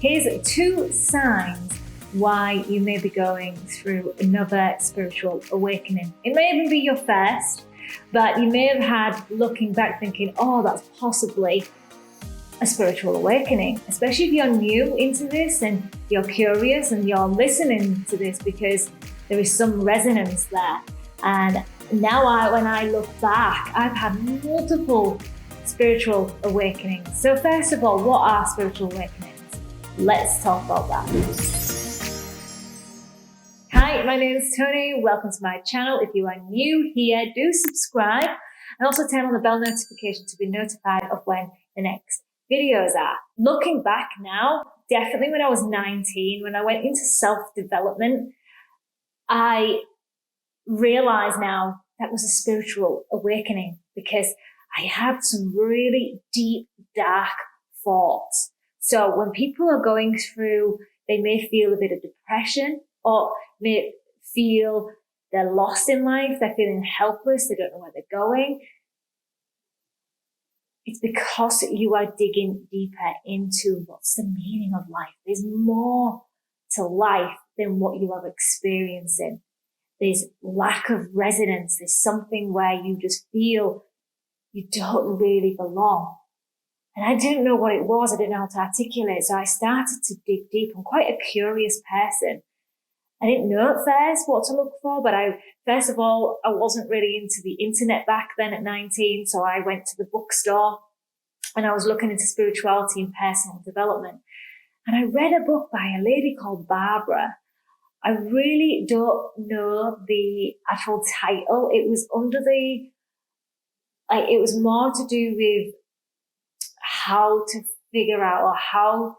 Here's 2 signs why you may be going through another spiritual awakening. It may even be your first, but you may have had, looking back, thinking, oh, that's possibly a spiritual awakening, especially if you're new into this and you're curious and you're listening to this because there is some resonance there. And now when I look back, I've had multiple spiritual awakenings. So first of all, what are spiritual awakenings? Let's talk about that. Hi, my name is Toni. Welcome to my channel. If you are new here, do subscribe and also turn on the bell notification to be notified of when the next videos are. Looking back now, definitely when I was 19, when I went into self-development, I realize now that was a spiritual awakening because I had some really deep, dark thoughts. So when people are going through, they may feel a bit of depression or may feel they're lost in life, they're feeling helpless, they don't know where they're going. It's because you are digging deeper into what's the meaning of life. There's more to life than what you are experiencing. There's lack of resonance. There's something where you just feel you don't really belong. And I didn't know what it was. I didn't know how to articulate. So I started to dig deep. I'm quite a curious person. I didn't know at first what to look for, but first of all, I wasn't really into the internet back then at 19. So I went to the bookstore and I was looking into spirituality and personal development. And I read a book by a lady called Barbara. I really don't know the actual title. It was it was more to do with how to figure out or how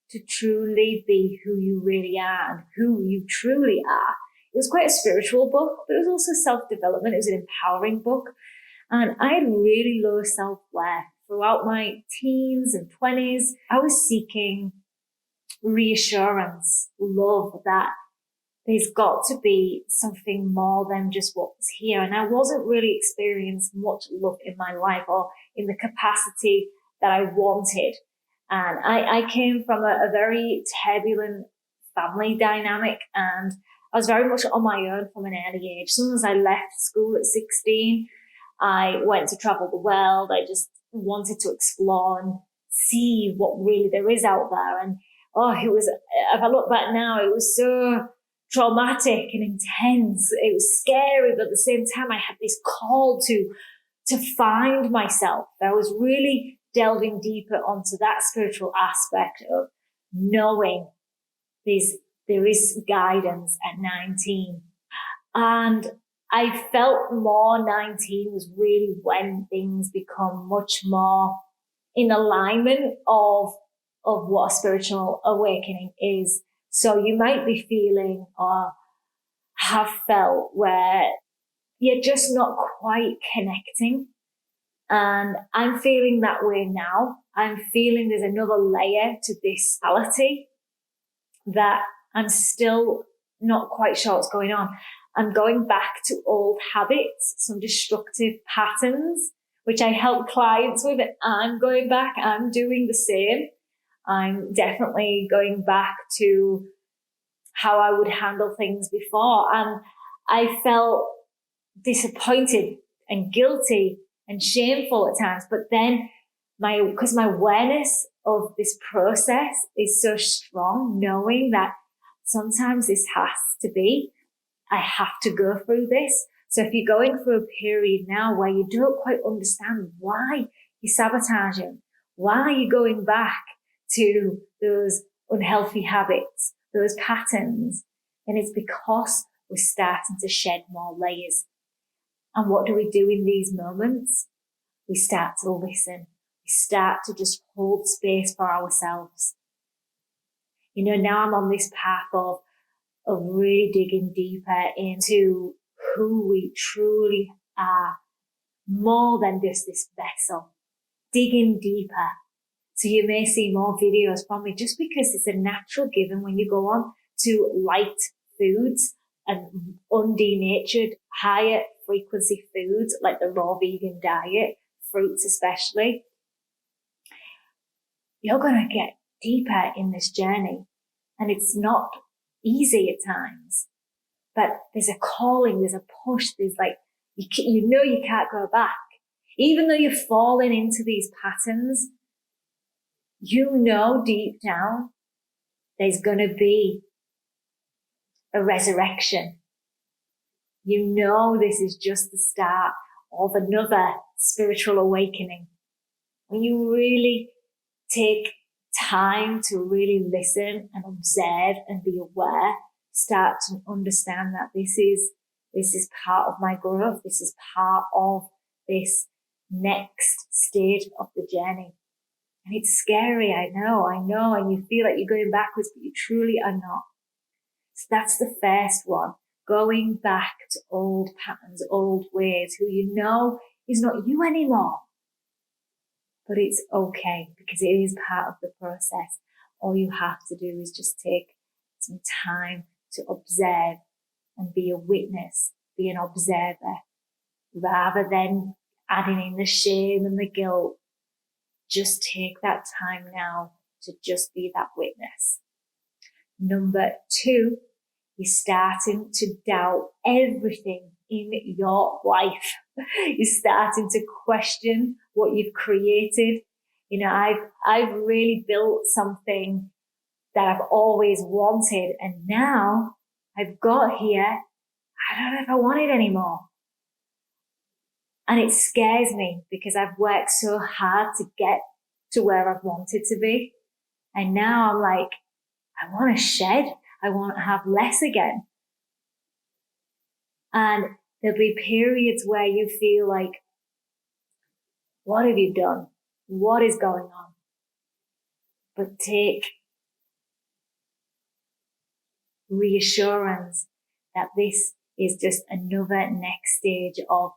to truly be who you really are and who you truly are. It was quite a spiritual book, but it was also self-development. It was an empowering book. And I had really low self-worth throughout my teens and 20s. I was seeking reassurance, love, that there's got to be something more than just what's here. And I wasn't really experiencing much love in my life or in the capacity that I wanted. And I came from a very turbulent family dynamic, and I was very much on my own from an early age. As soon as I left school at 16, I went to travel the world. I just wanted to explore and see what really there is out there. And if I look back now, it was so traumatic and intense. It was scary, but at the same time, I had this call to find myself. I was really delving deeper onto that spiritual aspect of knowing there is guidance at 19. And I felt more 19 was really when things become much more in alignment of what a spiritual awakening is. So you might be feeling or have felt where you're just not quite connecting. And I'm feeling that way now. I'm feeling there's another layer to this reality that I'm still not quite sure what's going on. I'm going back to old habits, some destructive patterns, which I help clients with. And I'm going back. I'm doing the same. I'm definitely going back to how I would handle things before. And I felt disappointed and guilty and shameful at times. But then because my awareness of this process is so strong, knowing that sometimes this has to be, I have to go through this. So if you're going through a period now where you don't quite understand why you're sabotaging, why are you going back to those unhealthy habits, those patterns, then it's because we're starting to shed more layers. And what do we do in these moments? We start to listen. We start to just hold space for ourselves. Now I'm on this path of really digging deeper into who we truly are, more than just this vessel. Digging deeper. So you may see more videos from me just because it's a natural given when you go on to light foods and undenatured, higher frequency foods like the raw vegan diet, fruits especially, you're going to get deeper in this journey. And it's not easy at times, but there's a calling, there's a push, there's like, you know you can't go back. Even though you're falling into these patterns, you know deep down there's going to be a resurrection. You know this is just the start of another spiritual awakening. When you really take time to really listen and observe and be aware, start to understand that this is part of my growth. This is part of this next stage of the journey. And it's scary, I know, and you feel like you're going backwards, but you truly are not. So that's the first one, going back to old patterns, old ways, who you know is not you anymore. But it's okay, because it is part of the process. All you have to do is just take some time to observe and be a witness, be an observer, rather than adding in the shame and the guilt. Just take that time now to just be that witness. Number 2, you're starting to doubt everything in your life. You're starting to question what you've created. You know, I've really built something that I've always wanted, and now I've got here. I don't know if I want it anymore. And it scares me because I've worked so hard to get to where I've wanted to be. And now I'm like, I want to shed. I want to have less again. And there'll be periods where you feel like, what have you done? What is going on? But take reassurance that this is just another next stage of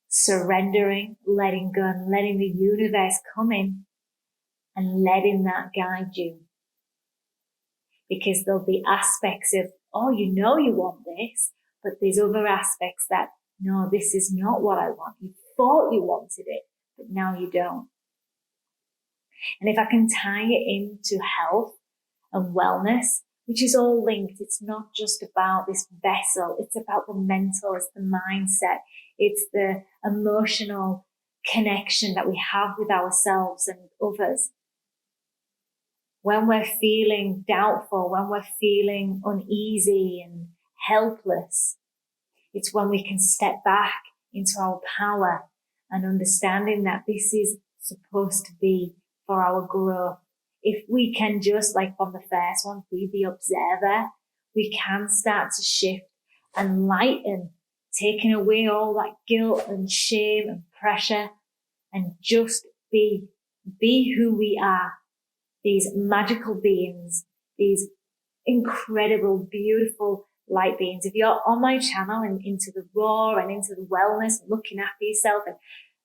surrendering, letting go, and letting the universe come in and letting that guide you. Because there'll be aspects of, oh, you know you want this, but there's other aspects that, no, this is not what I want. You thought you wanted it, but now you don't. And if I can tie it into health and wellness, which is all linked, it's not just about this vessel, it's about the mental, it's the mindset, it's the emotional connection that we have with ourselves and others. When we're feeling doubtful, when we're feeling uneasy and helpless, it's when we can step back into our power and understanding that this is supposed to be for our growth. If we can just, like from the first one, be the observer, we can start to shift and lighten, taking away all that guilt and shame and pressure, and just be who we are. These magical beings, these incredible, beautiful light beings. If you're on my channel and into the raw and into the wellness, looking after yourself and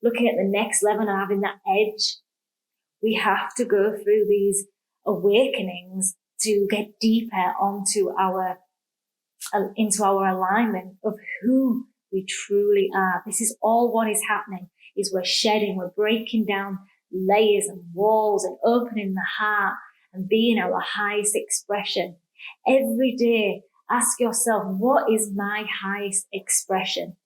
looking at the next level and having that edge, we have to go through these awakenings to get deeper into our alignment of who we truly are. This is all what is happening, is we're shedding, we're breaking down layers and walls and opening the heart and being our highest expression. Every day, ask yourself, what is my highest expression?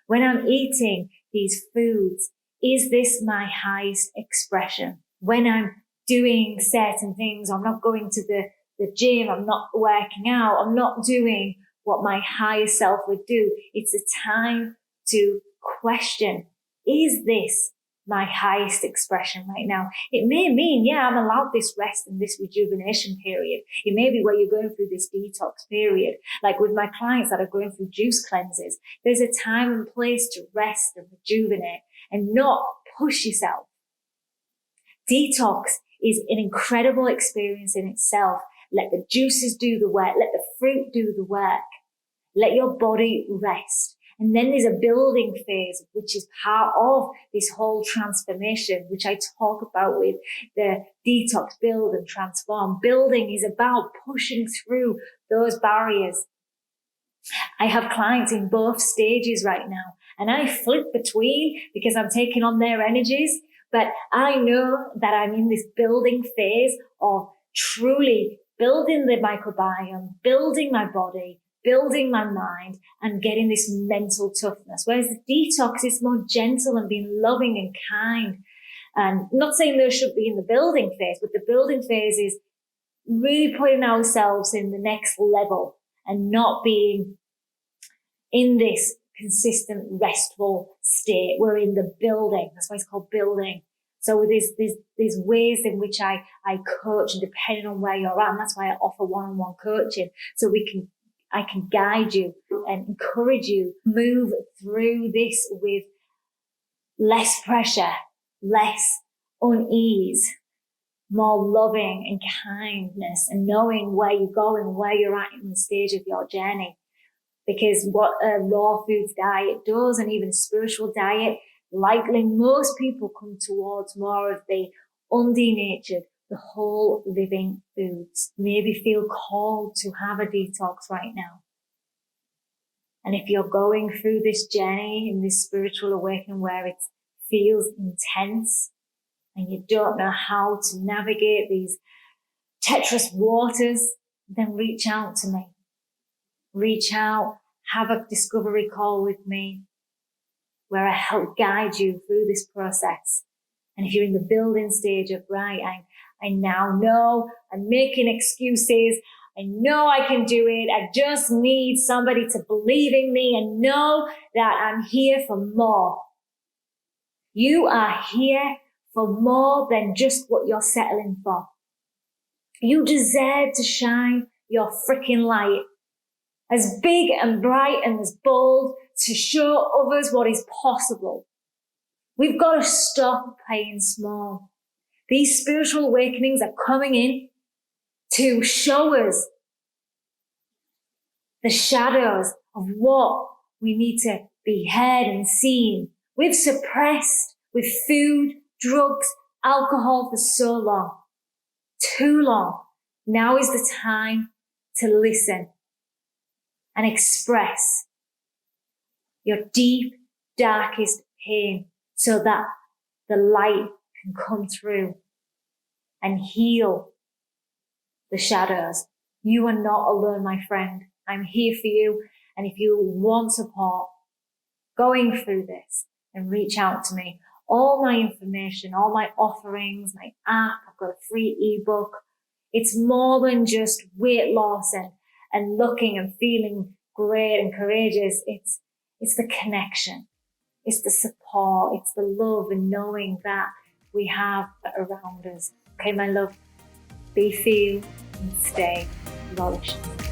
When I'm eating these foods, is this my highest expression? When I'm doing certain things, I'm not going to the gym, I'm not working out, I'm not doing what my higher self would do. It's a time to question, is this my highest expression right now? It may mean, yeah, I'm allowed this rest and this rejuvenation period. It may be where you're going through this detox period. Like with my clients that are going through juice cleanses, there's a time and place to rest and rejuvenate and not push yourself. Detox is an incredible experience in itself. Let the juices do the work. Let the fruit do the work. Let your body rest. And then there's a building phase, which is part of this whole transformation, which I talk about with the detox, build and transform. Building is about pushing through those barriers. I have clients in both stages right now, and I flip between because I'm taking on their energies. But I know that I'm in this building phase of truly building the microbiome, building my body, building my mind, and getting this mental toughness. Whereas the detox is more gentle and being loving and kind. And not saying those should be in the building phase, but the building phase is really putting ourselves in the next level and not being in this consistent restful state. We're in the building. That's why it's called building. So there's ways in which I coach, and depending on where you're at, and that's why I offer one-on-one coaching. So I can guide you and encourage you move through this with less pressure, less unease, more loving and kindness, and knowing where you're going, where you're at in the stage of your journey. Because what a raw foods diet does, and even a spiritual diet, likely most people come towards more of the undenatured, the whole living foods. Maybe feel called to have a detox right now. And if you're going through this journey in this spiritual awakening where it feels intense and you don't know how to navigate these treacherous waters, then reach out to me. Reach out, have a discovery call with me where I help guide you through this process. And if you're in the building stage of, right, I now know I'm making excuses. I know I can do it. I just need somebody to believe in me and know that I'm here for more. You are here for more than just what you're settling for. You deserve to shine your freaking light as big and bright and as bold to show others what is possible. We've got to stop playing small. These spiritual awakenings are coming in to show us the shadows of what we need to be heard and seen. We've suppressed with food, drugs, alcohol for so long. Too long. Now is the time to listen and express your deep, darkest pain so that the light can come through and heal the shadows. You are not alone, my friend. I'm here for you. And if you want support going through this, then reach out to me. All my information, all my offerings, my app, I've got a free ebook. It's more than just weight loss and looking and feeling great and courageous. It's the connection. It's the support. It's the love and knowing that we have around us. Okay, my love, be, feel, and stay Rawlicious.